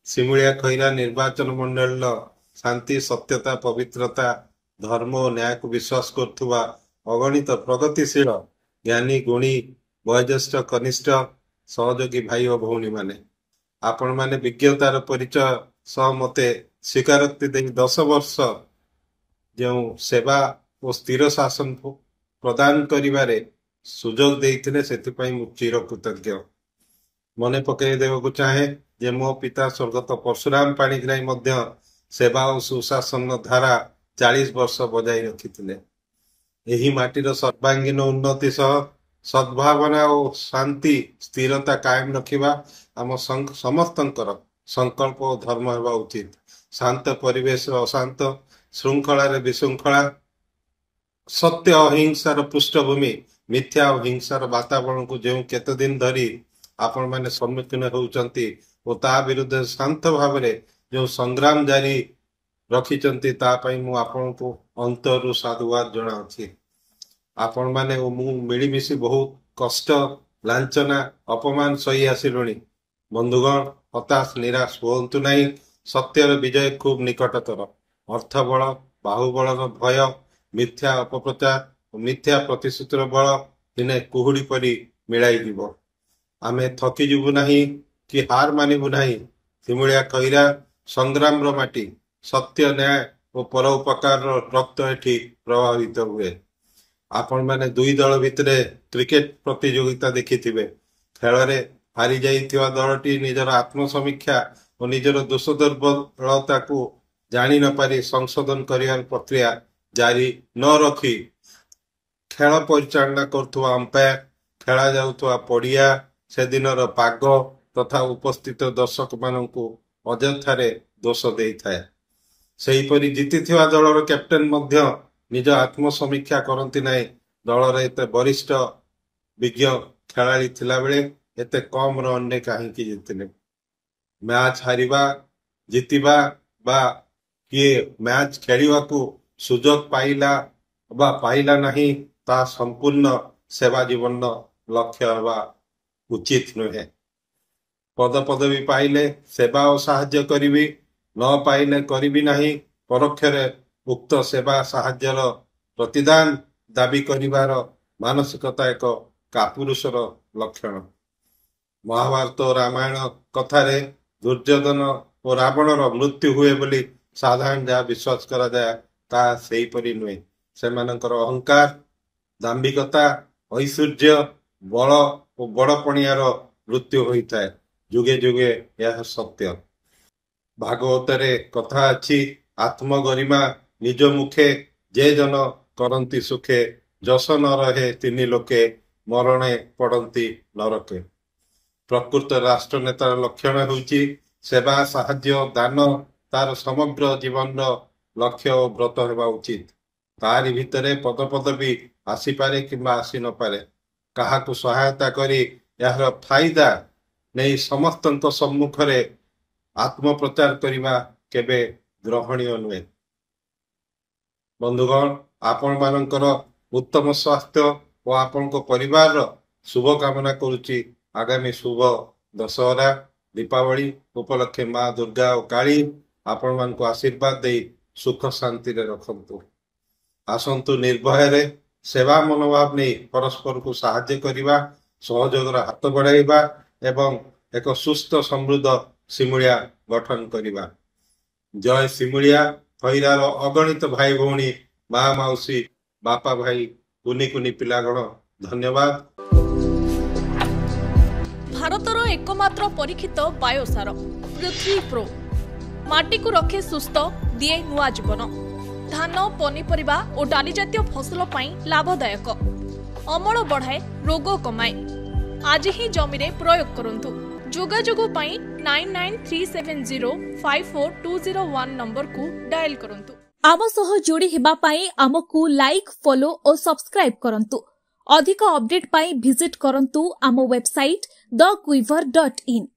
सिमुलिया खैरा निर्वाचन मंडल शांति सत्यता पवित्रता धर्म और न्याय को विश्वास करुवा अगणित प्रगतिशील ज्ञानी गुणी वयोज्येष्ठ कनिष्ठ सहयोगी भाई और भौणी माने आपण माने विज्ञतार परिचय सह मते स्वीकारोक्ति दे 10 वर्ष जो सेवा और स्थिर शासन प्रदान करिवारे सुजोग देइथिले सेतिपई मु चिर कृतज्ञ मने पकई देवको चाहे जे मो पिता स्वर्गत परशुराम पाणिग्राही मध्य सेवा और सुशासन धारा 40 वर्ष बजाई रखिथिले एही माटीर सर्वांगीन उन्नति सह सद्भावना और शांति स्थिरता कायम रखिबा आम समस्तंकर संकल्प और धर्म हेबा उचित शांत परिवेश अशांत श्रृंखला विशृंखला सत्य अहिंसार पृष्ठभूमि मिथ्या और हिंसार वातावरण को जो केते दिन धरी आपण माने सम्मुखीन होउचंती और ता विरुद्ध शांत भाव जो संग्राम जारी रखिचंती ता पई मु आपण को अंतरु साधुवाद जणाउछि आपण माने मु मिलीमिशी बहुत कष्ट लांछना अपमान सही आसिलुणी बंधुगण हताश निराश होन्तु नहीं सत्यर विजय खूब निकटतर अर्थबल बाहुबलर भय मिथ्या अपप्रचार मिथ्या प्रतिश्रुतिर बल दिने कुहुड़ी परी मिलाई दिबो आमे थकी जुबु नहीं कि हार मानिबु नहीं सिमुलिया खैरा संग्राम रो माटी सत्य न्याय और परोपकार रक्त एठी प्रभावित हुए आपण माने दुई दल भितरे क्रिकेट प्रतियोगिता देखिथिबे खेल हारी जाइथिबा दलटी निजर आत्मसमीक्षा और निजर दोष दुर्बलता को जानी न पारी संशोधन करिवार प्रक्रिया जारी न रखी खेल परिचालना करुवा अंपायर खेला जाउथवा पड़िया से दिनर पाग तथा उपस्थित दर्शक मानू अजथारे दोष दे थाए सेहीपरि जीतिथिबा दलर कैप्टेन मध्य निज आत्मसमीक्षा करती ना दलर एत वरिष्ठ विज्ञ खेलाड़ी थिला बेले एते कम रन ने कहीं जीतिले मैच हारिबा जीतिबा बा किए मैच खेलिवा को सुजोग पाइला बा पाइला नहीं ता संपूर्ण सेवा जीवन लक्ष्य हवा उचित नुहे पद पदवी पाइले सेवा और साहाय्य करिवि न पाइले करिवि नहीं परोक्षरे उक्त सेवा साहाय्यर प्रतिदान दाबी करिवार मानसिकता एक कापुरुषर लक्षण महाभारत और रामायण कथारे दुर्योधन और रावणर मृत्यु हुए बोली साधारण जहाँ विश्वास करा जाए ता सेहीपरि नुहे सेमानकर अहंकार दाम्भिकता ऐश्वर्य बल और बड़पणियार मृत्यु होता है जुगे जुगे यह सत्य भागवतरे कथा अच्छी आत्मगरिमा निज मुखे जे जन करंती सुखे जस न रहे तिनि लोके मरणे पड़ती नरके प्रकृत राष्ट्र नेतार लक्षण होउची सेवा साहाय्य दान तार समग्र जीवन लक्ष्य और व्रत हेबा उचित तारी भितरे पद पदवी आसीपारे किंबा आसी न पारे काहाकु सहायता करी यार फायदा नहीं समस्त सम्मुख रे आत्म प्रचार करिबा केबे ग्रहणीय नुहे बंधुगण आपण मानकर उत्तम स्वास्थ्य और आपण परिवार शुभ कामना करुची आगामी शुभ दशहरा दीपावली उपलक्षे माँ दुर्गा और काली आपण मान को आशीर्वाद दे सुख शांति रे रखंतु आसंतु निर्भय रे सेवा मनोभाव नहीं परस्पर को साहाय्य करिबा सहयोग हाथ बढ़ाइबा एवं एक सुस्थ समृद्ध सिमुलिया गठन करिबा जय सिमुलिया खैरार अगणित भाई भौणी माँ मौसी बापा भाई कुनी कुनी पिलागण धन्यवाद भारतर एकमात्र परीक्षित बायोसार पृथ्वी प्रो माटी को रखे सुस्थ दिए नुआ जीवन धान पनीपरिबा और डाली जातीय फसल पाई लाभदायक अमल बढ़ाए रोग कमाए आज ही जमीरे प्रयोग करंतु जोगाजोग पाई 9937054201 नंबर को डायल करंतु आम सह जोड़ी हेबा पाई आमको लाइक फॉलो और सब्सक्राइब करंतु अधिक अपडेट पाई विजिट करंतु आम वेबसाइट thequiver.in